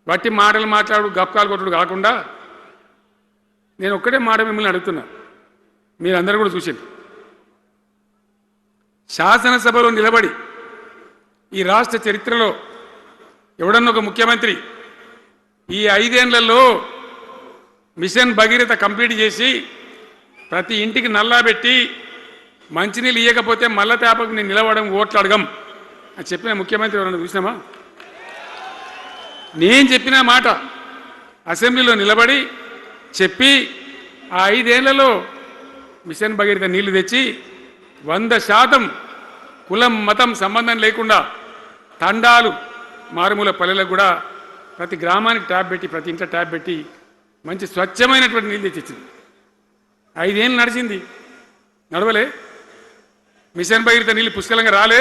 వట్టి మాటలు మాట్లాడు గప్కాలు కొట్టుడు కాకుండా నేను ఒక్కటే మాట మిమ్మల్ని అడుగుతున్నా, మీరందరూ కూడా చూసింది. శాసనసభలో నిలబడి ఈ రాష్ట్ర చరిత్రలో ఎవడన్నా ఒక ముఖ్యమంత్రి ఈ 5 ఏళ్లలో మిషన్ భగీరథ కంప్లీట్ చేసి ప్రతి ఇంటికి నల్లా పెట్టి మంచినీళ్ళు ఇవ్వకపోతే మల్ల తేపకు నేను నిలవడం ఓట్లు అడగం అని చెప్పిన ముఖ్యమంత్రి ఎవరన్నా చూసినామా? నేను చెప్పిన మాట అసెంబ్లీలో నిలబడి చెప్పి ఆ 5 ఏళ్లలో మిషన్ భగీరథ నీళ్లు తెచ్చి 100% కులం మతం సంబంధం లేకుండా తండాలు మారుమూల పల్లెలకు కూడా ప్రతి గ్రామానికి ట్యాప్ పెట్టి ప్రతి ఇంట్లో ట్యాప్ పెట్టి మంచి స్వచ్ఛమైనటువంటి నీళ్ళు తెచ్చిచ్చింది. 5 ఏళ్ళు నడిచింది, నడవలే. మిషన్ భగీరథ నీళ్ళు పుష్కలంగా రాలే?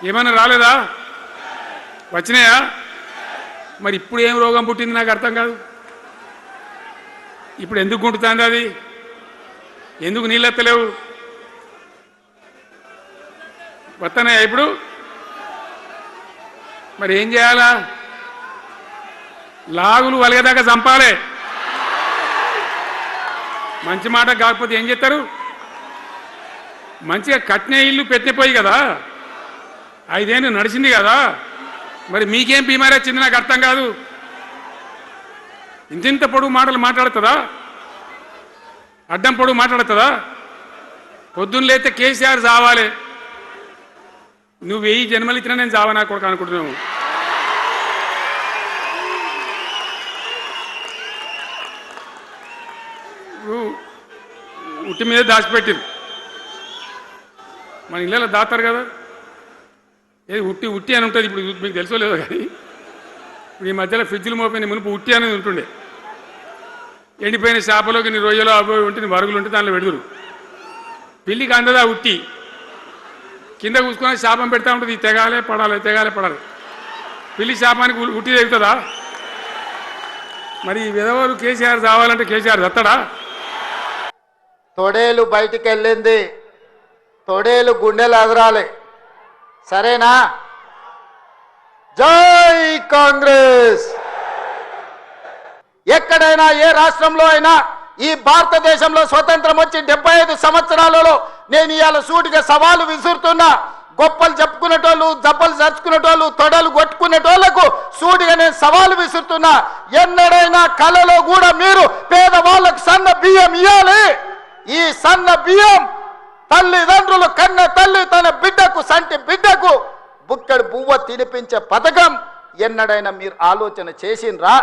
ఏమన్నా రాలేదా? వచ్చినాయా? మరి ఇప్పుడు ఏం రోగం పుట్టింది నాకు అర్థం కాదు. ఇప్పుడు ఎందుకు గుంటుతుంది అది? ఎందుకు నీళ్ళు ఎత్తలేవు? వస్తున్నాయా ఇప్పుడు? మరి ఏం చేయాలా? లాగులు వలగదాకా చంపాలే. మంచి మాట కాకపోతే ఏం చేస్తారు? మంచిగా కట్టిన ఇల్లు పెట్టిపోయి కదా, 5 ఏళ్ళు నడిచింది కదా, మరి మీకేం బీమారీ వచ్చింది నాకు అర్థం కాదు. ఇంత పొడుగు మాటలు మాట్లాడుతుందా? అడ్డం పొడుగు మాట్లాడుతుందా? పొద్దున్న లేతే కేసీఆర్ చావాలి, నువ్వు 1000 జన్మలు ఇచ్చినా నేను చావనా కొడుకు అనుకుంటున్నావు. ఉట్టి మీద దాచిపెట్టిరు, మన ఇళ్ళలో దాతారు కదా. ఏది ఉట్టి ఉట్టి అని ఉంటుంది. ఇప్పుడు మీకు తెలుసో లేదో కానీ ఇప్పుడు ఈ మధ్యలో ఫ్రిడ్జ్లు మోపోయిన మునుపు ఉట్టి అనేది ఉంటుండే. ఎండిపోయిన చేపలోకి నీ రొయ్యలో అవి ఉంటే వరుగులు ఉంటే దాంట్లో పెడుదురు. పిల్లికి అందదా ఉట్టి, కింద కూసుకొని శాపం పెడతా ఉంటుంది. ఈ తెగాలే పడాలి, తెగాలే పడాలి. పిల్లి శాపానికి ఉట్టి తెగుతుందా? మరి విధవలు కేసీఆర్ చావాలంటే కేసీఆర్ దత్తడా? తొడేలు బయటికి వెళ్ళింది, తొడేలు గుండెలు అదరాలి, సరేనా? జై కాంగ్రెస్. ఎక్కడైనా ఏ రాష్ట్రంలో అయినా ఈ భారతదేశంలో స్వతంత్రం వచ్చి 75 సంవత్సరాలలో నేను ఇవాళ సూటిగా సవాలు విసురుతున్నా. గొప్పలు చెప్పుకునేటోళ్ళు, జబ్బలు చర్చుకునేటోళ్ళు, తొడలు కొట్టుకునేటోళ్లకు సూటిగా నేను సవాలు విసురుతున్నా. ఎన్నడైనా కలలో కూడా మీరు పేదవాళ్ళకు సన్న బియ్యం ఇవ్వాలి. ఈ సన్న బియ్యం తల్లిదండ్రులు కన్న తల్లి తన బిడ్డకు, సంటి బిడ్డకు బుక్కడి బువ్వ తినిపించే పథకం ఎన్నడైనా మీరు ఆలోచన చేసిండ్రా?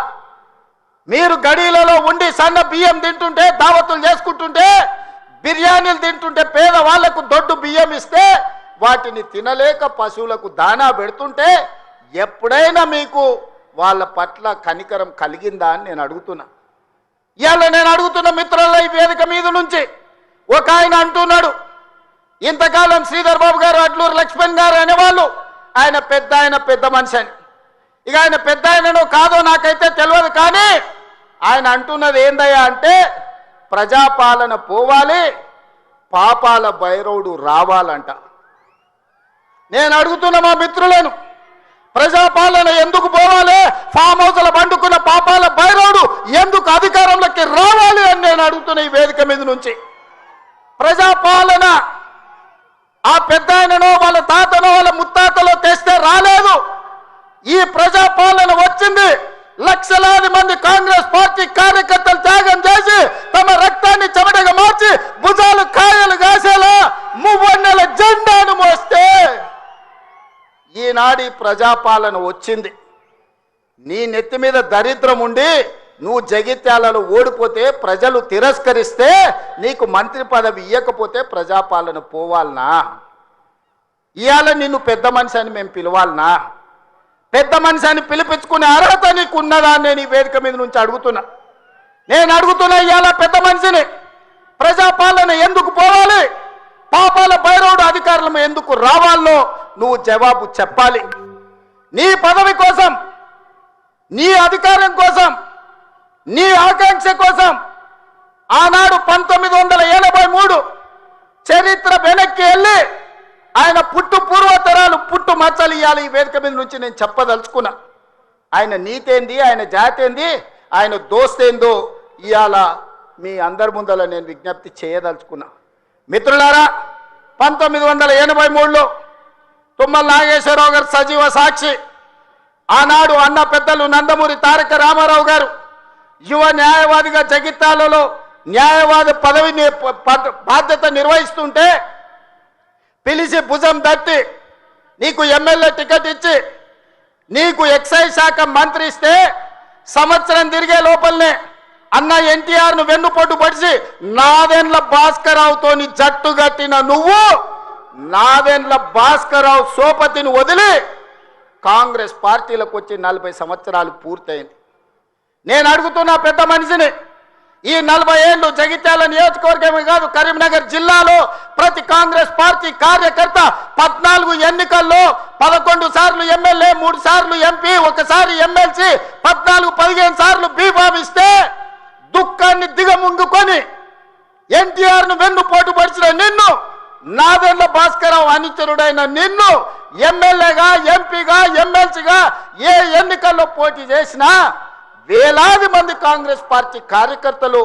మీరు గడీలలో ఉండి సన్న బియ్యం తింటుంటే, దావతులు చేసుకుంటుంటే, బిర్యానీలు తింటుంటే, పేదవాళ్లకు దొడ్డు బియ్యం ఇస్తే వాటిని తినలేక పశువులకు దానా పెడుతుంటే ఎప్పుడైనా మీకు వాళ్ళ పట్ల కనికరం కలిగిందా అని నేను అడుగుతున్నా. ఇవాళ నేను అడుగుతున్న మిత్రుల ఈ వేదిక మీద నుంచి ఒక ఆయన అంటున్నాడు, ఇంతకాలం శ్రీధర్ బాబు గారు, అడ్లూరు లక్ష్మణ్ గారు అనేవాళ్ళు ఆయన పెద్ద మనిషి అని. ఇక ఆయన పెద్ద ఆయనను కాదో నాకైతే తెలియదు, కానీ ఆయన అంటున్నది ఏందయ్యా అంటే ప్రజాపాలన పోవాలి, పాపాల భైరవుడు రావాలంట. నేను అడుగుతున్న మా మిత్రులను, ప్రజాపాలన ఎందుకు పోవాలి? ఫామ్ హౌస్ల పండుకున్న పాపాల భైరవుడు ఎందుకు అధికారంలోకి రావాలి అని నేను అడుగుతున్న ఈ వేదిక మీద నుంచి. ప్రజాపాలన ఆ పెద్ద ఆయననో వాళ్ళ తాతనో వాళ్ళ ముత్తాతలో తెస్తే రాలేదు. ఈ ప్రజాపాలన వచ్చింది లక్షలాది మంది కాంగ్రెస్ పార్టీ కార్యకర్తలు త్యాగం చేసి తమ రక్తాన్ని చెమటగా మార్చి భుజాలు కాయలు కాసేలా మువ్వన్నెల జెండాను మోస్తే ఈనాడు ప్రజాపాలన వచ్చింది. నీ నెత్తి మీద దరిద్రం ఉండి నువ్వు జగిత్యాలలో ఓడిపోతే, ప్రజలు తిరస్కరిస్తే, నీకు మంత్రి పదవి ఇవ్వకపోతే ప్రజాపాలన పోవాలనా? ఇవాళ నిన్ను పెద్ద మనిషి అని మేము పిలవాలనా? పెద్ద మనిషి అని పిలిపించుకునే అర్హత నీకు ఉన్నదా అని నేను ఈ వేదిక మీద నుంచి అడుగుతున్నా. నేను అడుగుతున్నా, ఇవాళ పెద్ద మనిషిని ప్రజాపాలన ఎందుకు పోవాలి, పాపాల భైరవుడు అధికారులు ఎందుకు రావాలో నువ్వు జవాబు చెప్పాలి. నీ పదవి కోసం, నీ అధికారం కోసం, నీ ఆకాంక్ష కోసం ఆనాడు 1983 చరిత్ర వెనక్కి వెళ్ళి ఆయన పుట్టు పూర్వతరాలు పుట్టు మచ్చలు ఇవ్వాలి. ఈ వేదిక మీద నుంచి నేను చెప్పదలుచుకున్నా. ఆయన నీతేంది, ఆయన జాతేంది, ఆయన దోస్తేందో ఇవాళ మీ అందరి ముందర నేను విజ్ఞప్తి చేయదలుచుకున్నా. మిత్రులారా, 1983లో తుమ్మల నాగేశ్వరరావు గారు సజీవ సాక్షి. ఆనాడు అన్న పెద్దలు నందమూరి తారక రామారావు గారు యువ న్యాయవాదిగా జగిత్యాలలో న్యాయవాది పదవిని బాధ్యత నిర్వహిస్తుంటే పిలిచి భుజం తట్టి నీకు ఎమ్మెల్యే టికెట్ ఇచ్చి నీకు ఎక్సైజ్ శాఖ మంత్రి ఇస్తే సంవత్సరం తిరిగే లోపలనే అన్న ఎన్టీఆర్ను వెన్నుపోటు పడిచి నాదెండ్ల భాస్కరరావుతోని జట్టు కట్టిన నువ్వు నాదెండ్ల భాస్కరరావు సోపతిని వదిలి కాంగ్రెస్ పార్టీలకు వచ్చి 40 సంవత్సరాలు పూర్తయింది. నేను అడుగుతున్నా పెద్ద మనిషిని, ఈ 40 ఏళ్ళు జగిత్యాల నియోజకవర్గమే కాదు కరీంనగర్ జిల్లాలో ప్రతి కాంగ్రెస్ పార్టీ కార్యకర్త 14 ఎన్నికల్లో 11 సార్లు ఎమ్మెల్యే, 3 సార్లు ఎంపీ, 1 సారి ఎమ్మెల్సీ, 14-15 సార్లు బీఫామ్ ఇస్తే దుఃఖాన్ని దిగముంగుకొని ఎన్టీఆర్ను వెన్నుపోటు పడిచిన నిన్ను, నాదెండ్ల భాస్కరరావు అనుచరుడైన నిన్ను ఎమ్మెల్యేగా, ఎంపీగా, ఎమ్మెల్సీగా ఏ ఎన్నికల్లో పోటీ చేసినా వేలాది మంది కాంగ్రెస్ పార్టీ కార్యకర్తలు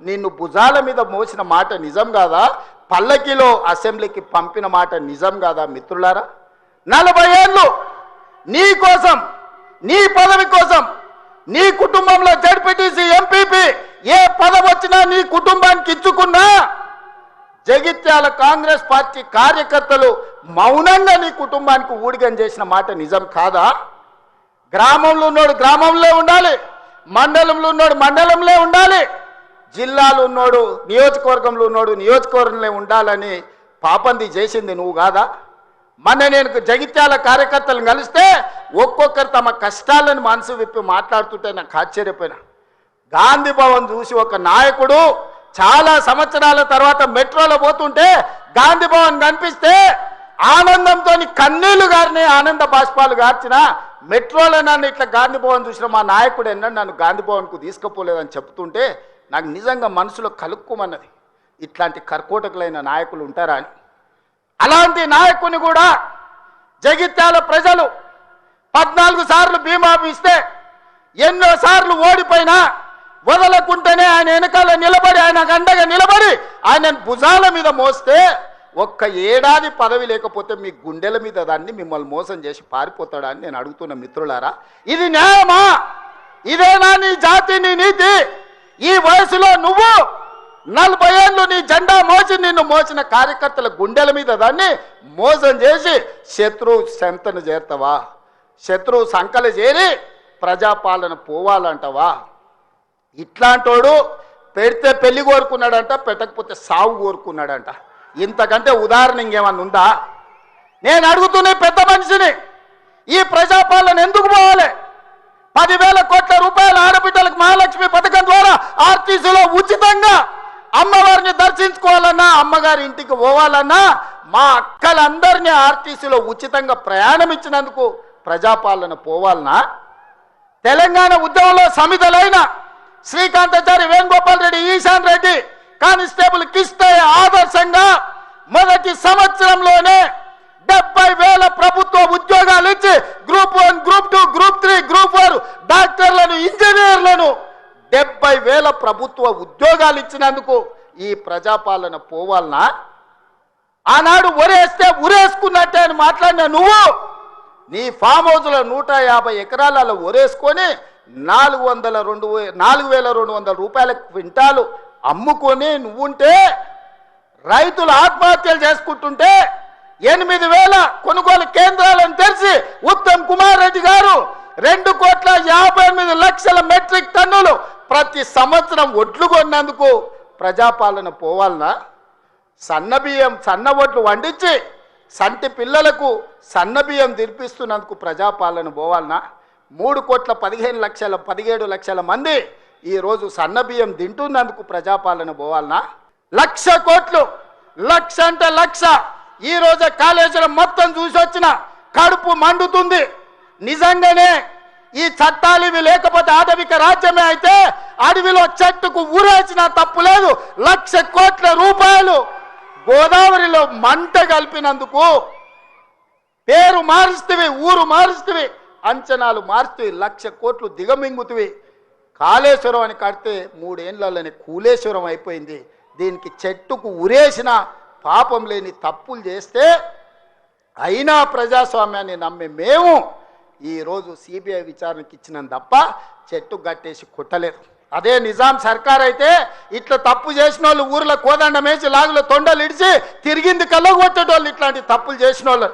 నిన్ను భుజాల మీద మోసిన మాట నిజం కాదా? పల్లకిలో అసెంబ్లీకి పంపిన మాట నిజం కాదా? మిత్రులారా, 40 ఏళ్ళు నీ కోసం, నీ పదవి కోసం, నీ కుటుంబంలో జడ్పీటీసీ, ఎంపీపీ ఏ పదవి వచ్చినా నీ కుటుంబానికి ఇచ్చుకున్నా జగిత్యాల కాంగ్రెస్ పార్టీ కార్యకర్తలు మౌనంగా నీ కుటుంబానికి ఊడిగం చేసిన మాట నిజం కాదా? గ్రామంలో ఉన్నోడు గ్రామంలో ఉండాలి, మండలంలో ఉన్నోడు మండలంలో ఉండాలి, జిల్లాలో ఉన్నోడు నియోజకవర్గంలో ఉన్నోడు నియోజకవర్గంలో ఉండాలని పాపంది చేసింది నువ్వు కాదా? మొన్న నేను జగిత్యాల కార్యకర్తలను కలిస్తే ఒక్కొక్కరు తమ కష్టాలను మనసు విప్పి మాట్లాడుతుంటే నాకు ఆశ్చర్యపోయినా. గాంధీ భవన్ చూసి ఒక నాయకుడు చాలా సంవత్సరాల తర్వాత మెట్రోలో పోతుంటే గాంధీ భవన్ కనిపిస్తే ఆనందంతో కన్నీళ్లు గారిని ఆనంద బాష్పాలు గార్చిన మెట్రోలో నన్ను ఇట్లా గాంధీ భవన్ చూసిన మా నాయకుడు ఎన్నడూ నన్ను గాంధీ భవన్కు తీసుకుపోలేదని చెప్తుంటే నాకు నిజంగా మనసులో కలుక్కుమన్నది, ఇట్లాంటి కర్కోటకులైన నాయకులు ఉంటారా అని. అలాంటి నాయకుని కూడా జగిత్యాల ప్రజలు 14 సార్లు బీమా ఇస్తే ఎన్నో సార్లు ఓడిపోయినా వదలకుంటేనే ఆయన వెనకాల నిలబడి, ఆయన అండగా నిలబడి ఆయన భుజాల మీద మోస్తే ఒక్క ఏడాది పదవి లేకపోతే మీ గుండెల మీద దాన్ని మిమ్మల్ని మోసం చేసి పారిపోతాడా అని నేను అడుగుతున్న మిత్రులారా, ఇది న్యాయమా? ఇదేనా నీ జాతి, నీ నీతి? ఈ వయసులో నువ్వు 40 ఏళ్ళు నీ జెండా మోసి నిన్ను మోసిన కార్యకర్తల గుండెల మీద దాన్ని మోసం చేసి శత్రువు సంతను చేరుతావా? శత్రువు సంకలు చేరి ప్రజాపాలన పోవాలంటావా? ఇట్లాంటోడు పెడితే పెళ్లి కోరుకున్నాడంట, పెట్టకపోతే సాగు కోరుకున్నాడంట. ఇంతకంటే ఉదాహరణ ఇంకేమన్నా ఉందా? నేను అడుగుతున్న పెద్ద మనిషిని, ఈ ప్రజాపాలన ఎందుకు పోవాలి? 10,000 కోట్ల రూపాయల ఆడబిడ్డలకు మహాలక్ష్మి పథకం ద్వారా ఆర్టీసీలో ఉచితంగా అమ్మవారిని దర్శించుకోవాలన్నా, అమ్మగారి ఇంటికి పోవాలన్నా మా అక్కలందరినీ ఆర్టీసీలో ఉచితంగా ప్రయాణం ఇచ్చినందుకు ప్రజాపాలన పోవాలనా? తెలంగాణ ఉద్యమంలో సమిధలైన శ్రీకాంతాచారి, వేణుగోపాల్ రెడ్డి, ఈశాన్ రెడ్డి కానిస్టేబుల్ కిష్టయ్య ఆదర్శంగా మొదటి సంవత్సరంలోనే 70,000 ప్రభుత్వ ఉద్యోగాలు ఇచ్చి గ్రూప్ 1, గ్రూప్ 2, గ్రూప్ 3, గ్రూప్ 4 డాక్టర్లను, ఇంజనీర్లను 70,000 ప్రభుత్వ ఉద్యోగాలు ఇచ్చినందుకు ఈ ప్రజాపాలన పోవాలనా? ఆనాడు ఒరేస్తే ఉరేసుకున్నట్టే అని మాట్లాడిన నువ్వు నీ ఫామ్ హౌస్లో 150 ఎకరాలలో ఒరేసుకొని 4,200 రూపాయల క్వింటాలు అమ్ముకొని నువ్వుంటే, రైతులు ఆత్మహత్యలు చేసుకుంటుంటే 8,000 కొనుగోలు కేంద్రాలను తెరిచి ఉత్తమ్ కుమార్ రెడ్డి గారు 2,58,00,000 మెట్రిక్ టన్నులు ప్రతి సంవత్సరం ఒడ్లు కొన్నందుకు ప్రజాపాలన పోవాలనా? సన్నబియ్యం, సన్న ఒడ్లు వండించి సంటి పిల్లలకు సన్నబియ్యం తినిపిస్తున్నందుకు ప్రజాపాలన పోవాలనా? 3,15,17,00,000 మంది ఈరోజు సన్నబియ్యం తింటున్నందుకు ప్రజాపాలన పోవాలనా? 1,00,000 కోట్లు, 1,00,000 అంటే 1,00,000 ఈ రోజు కాళేశ్వరం మొత్తం చూసి వచ్చిన కడుపు మండుతుంది. నిజంగానే ఈ చట్టాలు ఇవి లేకపోతే ఆటవిక రాజ్యమే అయితే అడవిలో చెట్టుకు ఊరేసిన తప్పు లేదు. 1,00,000 కోట్ల రూపాయలు గోదావరిలో మంట కలిపినందుకు పేరు మారుస్తవి, ఊరు మారుస్తవి, అంచనాలు మారుతూ 1,00,000 కోట్లు దిగమింగుతువి. కాళేశ్వరం అని కడితే 3 ఏళ్లలోనే కూలేశ్వరం అయిపోయింది. దీనికి చెట్టుకు ఉరేసిన పాపం లేని తప్పులు చేస్తే అయినా ప్రజాస్వామ్యాన్ని నమ్మే మేము ఈరోజు సిబిఐ విచారణకి ఇచ్చినాం తప్ప చెట్టు గట్టేసి కొట్టలేదు. అదే నిజాం సర్కార్ అయితే ఇట్లా తప్పు చేసిన వాళ్ళు ఊర్లో కోదండం వేసి లాగులో తొండలు ఇడిచి తిరిగింది కళ్ళకు వచ్చేటోళ్ళు ఇట్లాంటి తప్పులు చేసిన వాళ్ళు.